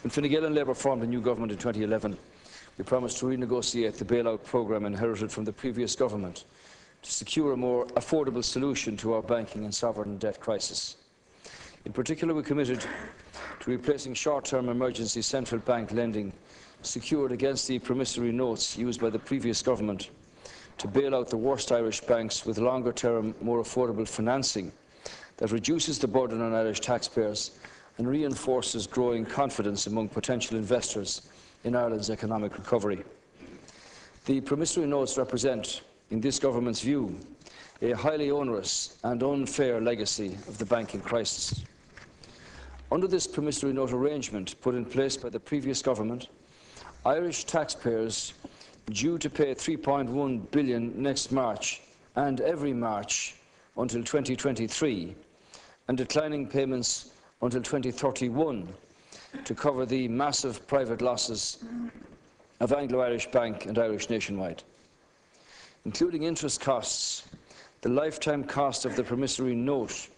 When Fine Gael and Labour formed a new government in 2011, we promised to renegotiate the bailout programme inherited from the previous government to secure a more affordable solution to our banking and sovereign debt crisis. In particular, we committed to replacing short-term emergency central bank lending secured against the promissory notes used by the previous government to bail out the worst Irish banks with longer-term, more affordable financing that reduces the burden on Irish taxpayers and reinforces growing confidence among potential investors in Ireland's economic recovery. The promissory notes represent, in this government's view, a highly onerous and unfair legacy of the banking crisis. Under this promissory note arrangement put in place by the previous government, Irish taxpayers due to pay €3.1 billion next March and every March until 2023, and declining payments until 2031 to cover the massive private losses of Anglo-Irish Bank and Irish Nationwide. Including interest costs, the lifetime cost of the promissory note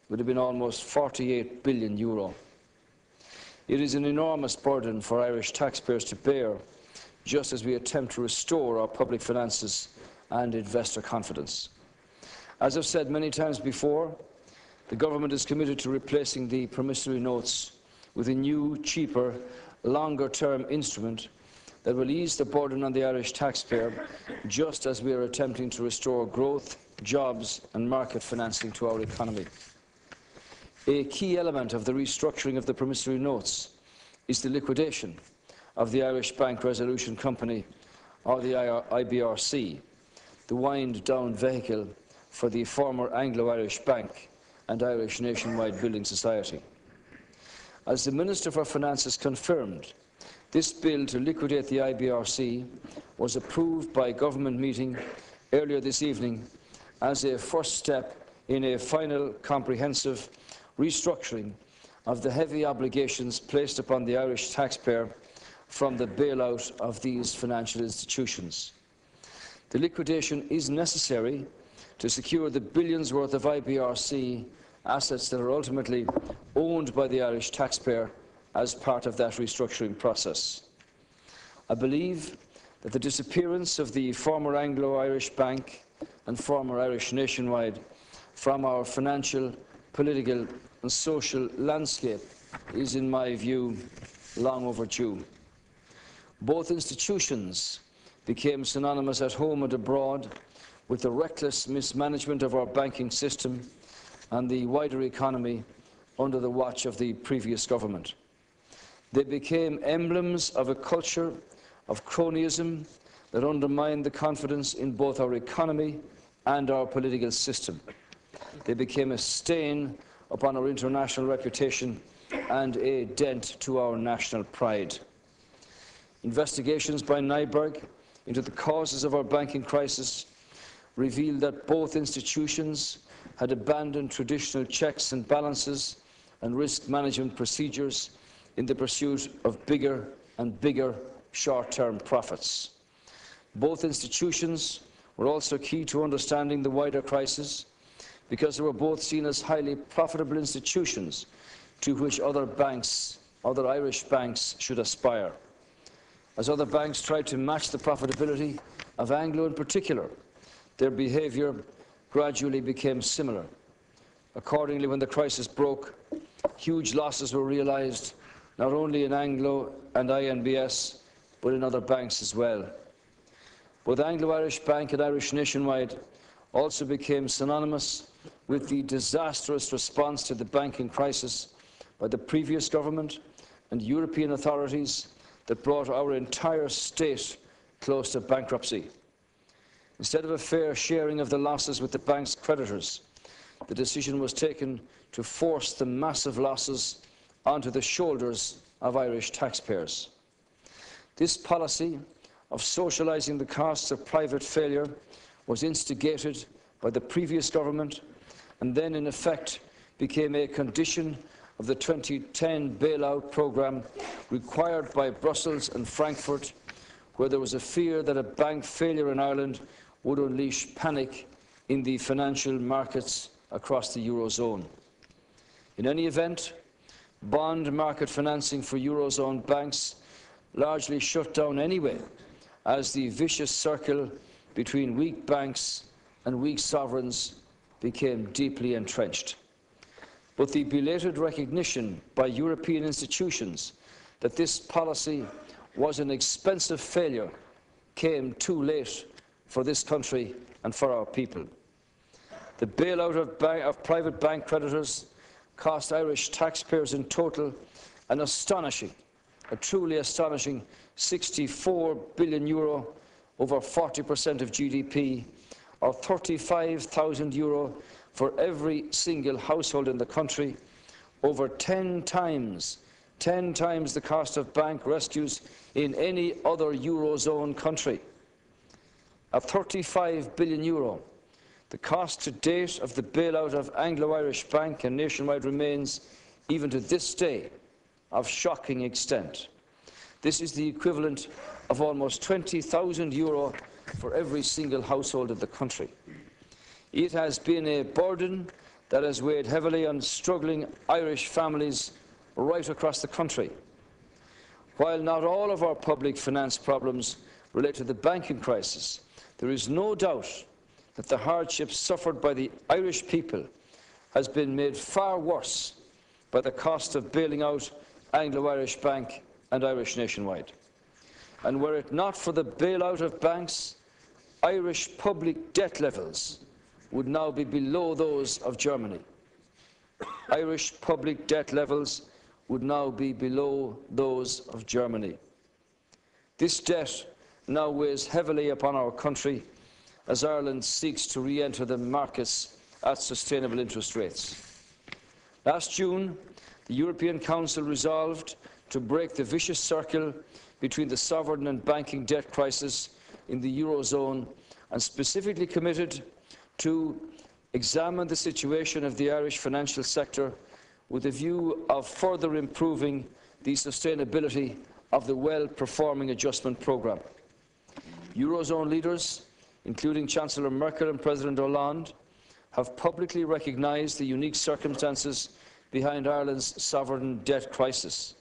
would have been almost €48 billion. It is an enormous burden for Irish taxpayers to bear, just as we attempt to restore our public finances and investor confidence. As I've said many times before, the government is committed to replacing the promissory notes with a new, cheaper, longer-term instrument that will ease the burden on the Irish taxpayer, just as we are attempting to restore growth, jobs and market financing to our economy. A key element of the restructuring of the promissory notes is the liquidation of the Irish Bank Resolution Company, or the IBRC, the wind-down vehicle for the former Anglo-Irish Bank and Irish Nationwide Building Society. As the Minister for Finances confirmed, this bill to liquidate the IBRC was approved by a government meeting earlier this evening as a first step in a final comprehensive restructuring of the heavy obligations placed upon the Irish taxpayer from the bailout of these financial institutions. The liquidation is necessary to secure the billions worth of IBRC assets that are ultimately owned by the Irish taxpayer as part of that restructuring process. I believe that the disappearance of the former Anglo-Irish Bank and former Irish Nationwide from our financial, political and social landscape is, in my view, long overdue. Both institutions became synonymous at home and abroad with the reckless mismanagement of our banking system and the wider economy under the watch of the previous government. They became emblems of a culture of cronyism that undermined the confidence in both our economy and our political system. They became a stain upon our international reputation and a dent to our national pride. Investigations by NIBRC into the causes of our banking crisis revealed that both institutions had abandoned traditional checks and balances and risk management procedures in the pursuit of bigger and bigger short-term profits. Both institutions were also key to understanding the wider crisis because they were both seen as highly profitable institutions to which other Irish banks should aspire. As other banks tried to match the profitability of Anglo in particular, their behaviour gradually became similar. Accordingly, when the crisis broke, huge losses were realised not only in Anglo and INBS, but in other banks as well. Both Anglo-Irish Bank and Irish Nationwide also became synonymous with the disastrous response to the banking crisis by the previous government and European authorities that brought our entire state close to bankruptcy. Instead of a fair sharing of the losses with the bank's creditors, the decision was taken to force the massive losses onto the shoulders of Irish taxpayers. This policy of socialising the costs of private failure was instigated by the previous government and then in effect became a condition of the 2010 bailout programme required by Brussels and Frankfurt, where there was a fear that a bank failure in Ireland would unleash panic in the financial markets across the Eurozone. In any event, bond market financing for Eurozone banks largely shut down anyway, as the vicious circle between weak banks and weak sovereigns became deeply entrenched. But the belated recognition by European institutions that this policy was an expensive failure came too late for this country and for our people. The bailout of private bank creditors cost Irish taxpayers in total an astonishing, a truly astonishing €64 billion, over 40% of GDP, or €35,000 for every single household in the country, over 10 times the cost of bank rescues in any other Eurozone country. At €35 billion, the cost to date of the bailout of Anglo-Irish Bank and Nationwide remains, even to this day, of shocking extent. This is the equivalent of almost €20,000 for every single household in the country. It has been a burden that has weighed heavily on struggling Irish families right across the country. While not all of our public finance problems relate to the banking crisis, there is no doubt that the hardships suffered by the Irish people has been made far worse by the cost of bailing out Anglo-Irish Bank and Irish Nationwide. And were it not for the bailout of banks, Irish public debt levels would now be below those of Germany. Irish public debt levels would now be below those of Germany. This debt now weighs heavily upon our country as Ireland seeks to re-enter the markets at sustainable interest rates. Last June, the European Council resolved to break the vicious circle between the sovereign and banking debt crisis in the Eurozone, and specifically committed to examine the situation of the Irish financial sector with a view of further improving the sustainability of the well-performing adjustment programme. Eurozone leaders, including Chancellor Merkel and President Hollande, have publicly recognised the unique circumstances behind Ireland's sovereign debt crisis.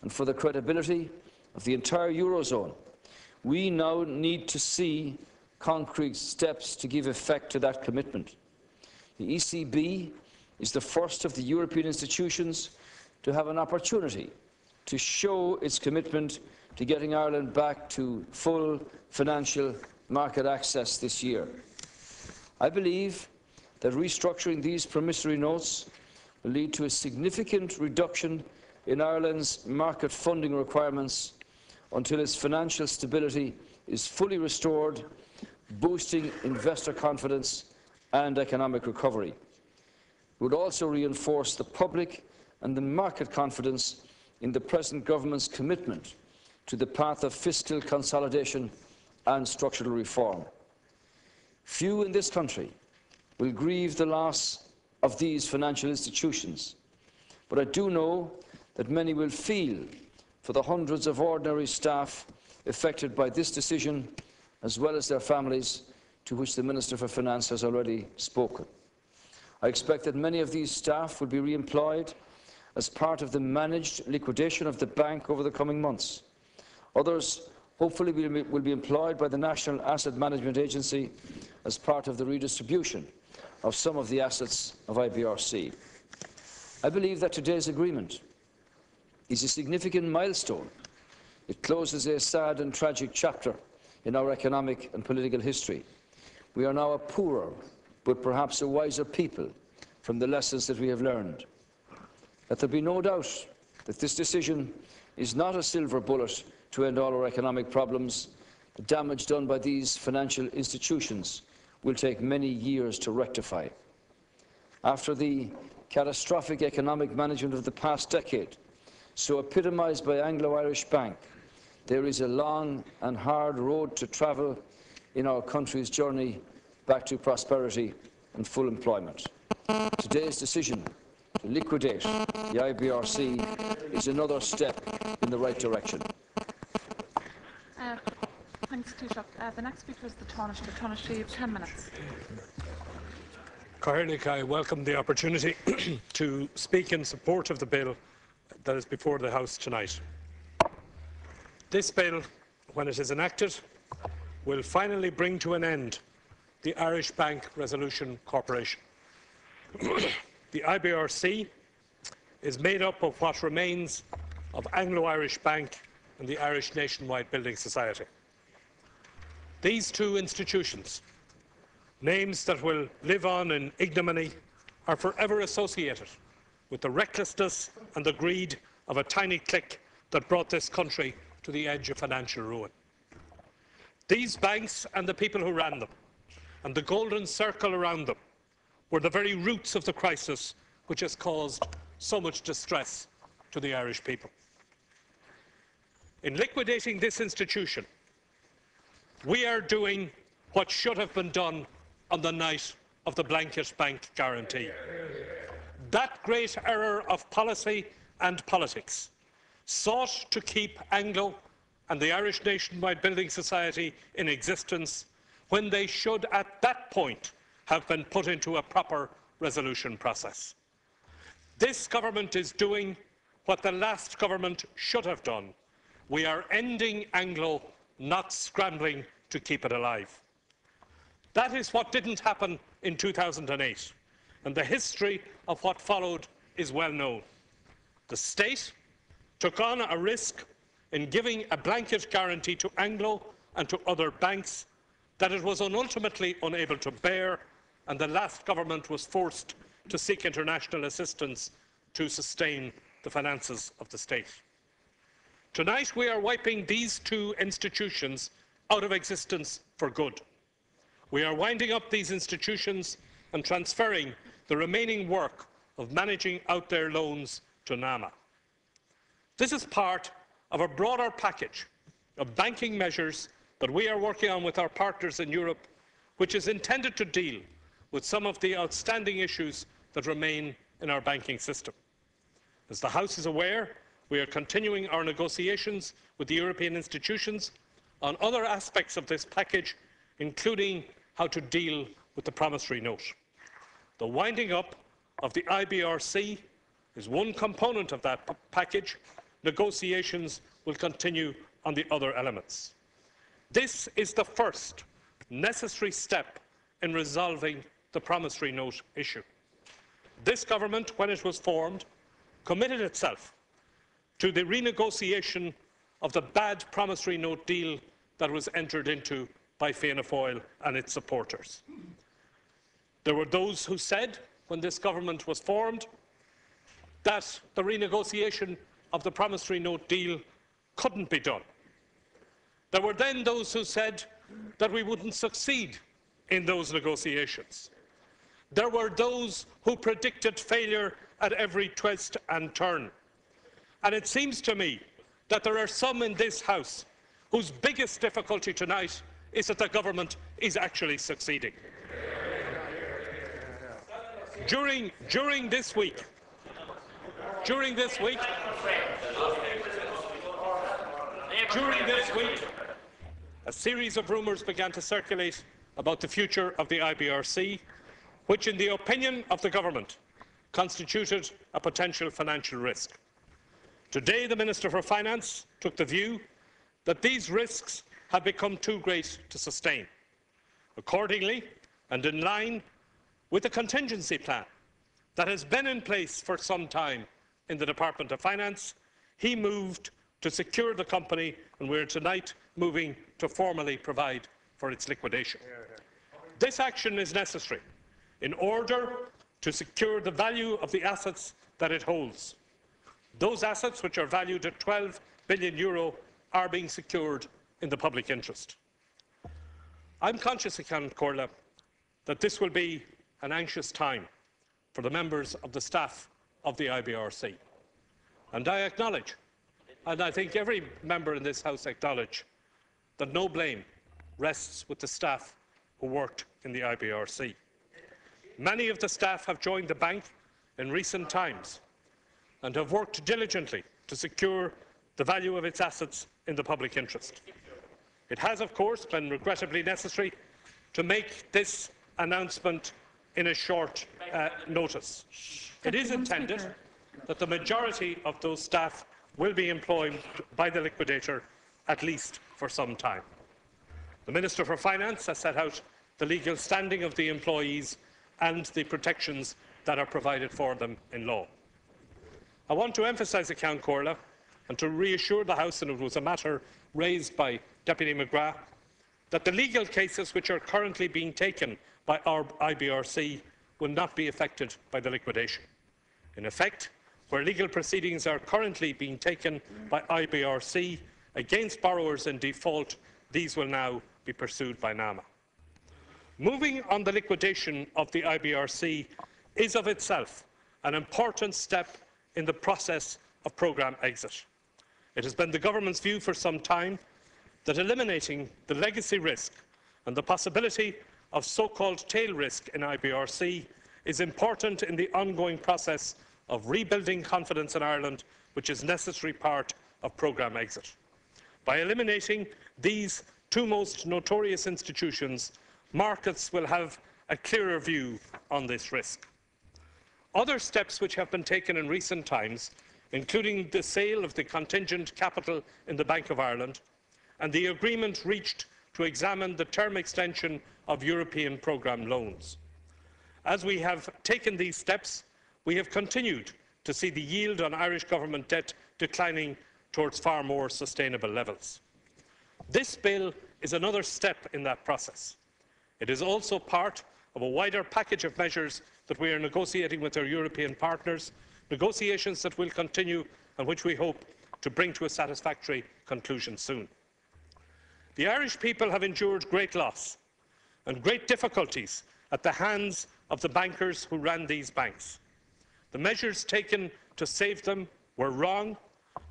And for the credibility of the entire Eurozone, we now need to see concrete steps to give effect to that commitment. The ECB is the first of the European institutions to have an opportunity to show its commitment to getting Ireland back to full financial market access this year. I believe that restructuring these promissory notes will lead to a significant reduction in Ireland's market funding requirements until its financial stability is fully restored, boosting investor confidence and economic recovery. It would also reinforce the public and the market confidence in the present government's commitment to the path of fiscal consolidation and structural reform. Few in this country will grieve the loss of these financial institutions, but I do know that many will feel for the hundreds of ordinary staff affected by this decision, as well as their families, to which the Minister for Finance has already spoken. I expect that many of these staff will be re-employed as part of the managed liquidation of the bank over the coming months. Others hopefully will be employed by the National Asset Management Agency as part of the redistribution of some of the assets of IBRC. I believe that today's agreement is a significant milestone. It closes a sad and tragic chapter in our economic and political history. We are now a poorer, but perhaps a wiser people from the lessons that we have learned. Let there be no doubt that this decision is not a silver bullet to end all our economic problems. The damage done by these financial institutions will take many years to rectify. After the catastrophic economic management of the past decade, so epitomised by Anglo-Irish Bank, there is a long and hard road to travel in our country's journey back to prosperity and full employment. Today's decision to liquidate the IBRC is another step in the right direction. Thanks, Taoiseach. The next speaker is the Taoiseach. Taoiseach, you have 10 minutes. Caithfidh, I welcome the opportunity to speak in support of the bill that is before the House tonight. This bill, when it is enacted, will finally bring to an end the Irish Bank Resolution Corporation. The IBRC is made up of what remains of Anglo-Irish Bank and the Irish Nationwide Building Society. These two institutions, names that will live on in ignominy, are forever associated with the recklessness and the greed of a tiny clique that brought this country to the edge of financial ruin. These banks and the people who ran them, and the golden circle around them, were the very roots of the crisis which has caused so much distress to the Irish people. In liquidating this institution, we are doing what should have been done on the night of the blanket bank guarantee. That great error of policy and politics sought to keep Anglo and the Irish Nationwide Building Society in existence when they should at that point have been put into a proper resolution process. This government is doing what the last government should have done. We are ending Anglo, not scrambling to keep it alive. That is what didn't happen in 2008, and the history of what followed is well known. The state took on a risk in giving a blanket guarantee to Anglo and to other banks that it was ultimately unable to bear, and the last government was forced to seek international assistance to sustain the finances of the state. Tonight we are wiping these two institutions out of existence for good. We are winding up these institutions and transferring the remaining work of managing out their loans to NAMA. This is part of a broader package of banking measures that we are working on with our partners in Europe, which is intended to deal with some of the outstanding issues that remain in our banking system. As the House is aware, we are continuing our negotiations with the European institutions on other aspects of this package, including how to deal with the promissory note. The winding up of the IBRC is one component of that package. Negotiations will continue on the other elements. This is the first necessary step in resolving the promissory note issue. This government, when it was formed, committed itself to the renegotiation of the bad promissory note deal that was entered into by Fianna Fáil and its supporters. There were those who said, when this government was formed, that the renegotiation of the promissory note deal couldn't be done. There were then those who said that we wouldn't succeed in those negotiations. There were those who predicted failure at every twist and turn. And it seems to me that there are some in this House whose biggest difficulty tonight is that the government is actually succeeding. During this week, a series of rumours began to circulate about the future of the IBRC, which, in the opinion of the government, constituted a potential financial risk. Today, the Minister for Finance took the view that these risks had become too great to sustain. Accordingly, and in line with the contingency plan that has been in place for some time in the Department of Finance, he moved to secure the company, and we are tonight moving to formally provide for its liquidation. This action is necessary in order to secure the value of the assets that it holds. Those assets, which are valued at €12 billion, are being secured in the public interest. I'm conscious, Ceann Comhairle, that this will be an anxious time for the members of the staff of the IBRC. And I acknowledge, and I think every member in this House acknowledge, that no blame rests with the staff who worked in the IBRC. Many of the staff have joined the bank in recent times and have worked diligently to secure the value of its assets in the public interest. It has, of course, been regrettably necessary to make this announcement in a short notice. It is intended that the majority of those staff will be employed by the liquidator, at least for some time. The Minister for Finance has set out the legal standing of the employees and the protections that are provided for them in law. I want to emphasise, Count Corla, and to reassure the House, and it was a matter raised by Deputy McGrath, that the legal cases which are currently being taken by our IBRC will not be affected by the liquidation. In effect, where legal proceedings are currently being taken by IBRC against borrowers in default, these will now be pursued by NAMA. Moving on the liquidation of the IBRC is of itself an important step in the process of programme exit. It has been the Government's view for some time that eliminating the legacy risk and the possibility of so-called tail risk in IBRC is important in the ongoing process of rebuilding confidence in Ireland, which is a necessary part of programme exit. By eliminating these two most notorious institutions, markets will have a clearer view on this risk. Other steps which have been taken in recent times, including the sale of the contingent capital in the Bank of Ireland and the agreement reached to examine the term extension of European programme loans. As we have taken these steps, we have continued to see the yield on Irish government debt declining towards far more sustainable levels. This bill is another step in that process. It is also part of a wider package of measures that we are negotiating with our European partners, negotiations that will continue and which we hope to bring to a satisfactory conclusion soon. The Irish people have endured great loss and great difficulties at the hands of the bankers who ran these banks. The measures taken to save them were wrong,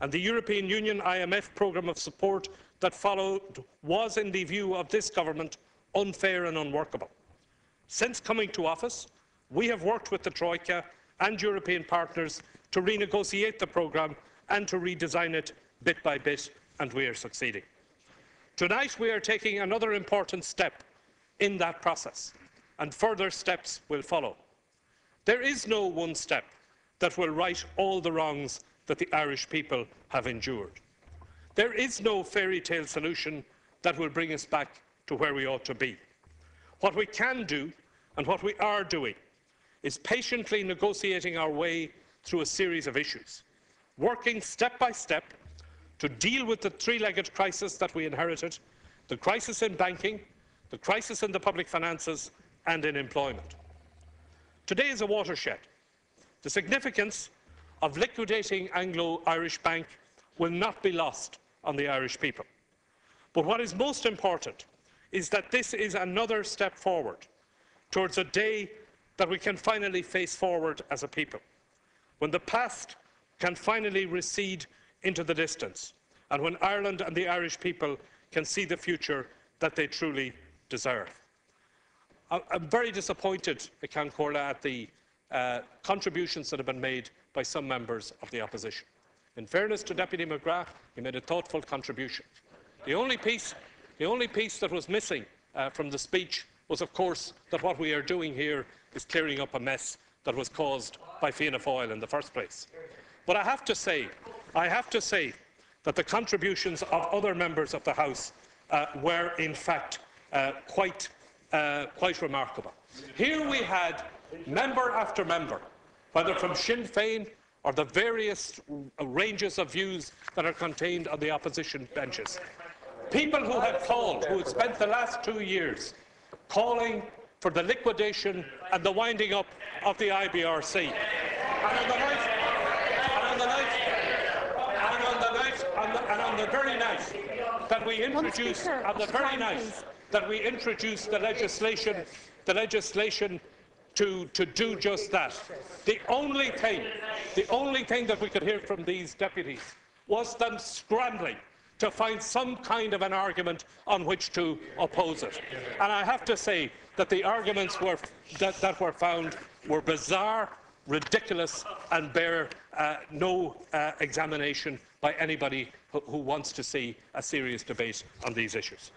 and the European Union IMF programme of support that followed was, in the view of this government, unfair and unworkable. Since coming to office, we have worked with the Troika and European partners to renegotiate the programme and to redesign it bit by bit, and we are succeeding. Tonight we are taking another important step in that process, and further steps will follow. There is no one step that will right all the wrongs that the Irish people have endured. There is no fairy tale solution that will bring us back to where we ought to be. What we can do, and what we are doing, is patiently negotiating our way through a series of issues, working step by step to deal with the three-legged crisis that we inherited, the crisis in banking, the crisis in the public finances, and in employment. Today is a watershed. The significance of liquidating Anglo-Irish Bank will not be lost on the Irish people. But what is most important is that this is another step forward towards a day that we can finally face forward as a people, when the past can finally recede into the distance, and when Ireland and the Irish people can see the future that they truly deserve. I'm very disappointed, Count Corla, at the contributions that have been made by some members of the opposition. In fairness to Deputy McGrath, he made a thoughtful contribution. The only piece that was missing from the speech was, of course, that what we are doing here is clearing up a mess that was caused by Fianna Fáil in the first place. But I have to say that the contributions of other members of the House were, in fact, quite remarkable. Here we had member after member, whether from Sinn Féin or the various ranges of views that are contained on the opposition benches, people who had spent the last 2 years calling for the liquidation and the winding up of the IBRC. And on the very night that we introduced, the legislation to do just that. The only thing that we could hear from these deputies was them scrambling to find some kind of an argument on which to oppose it. And I have to say that the arguments that were found were bizarre, ridiculous, and bear no examination by anybody who wants to see a serious debate on these issues.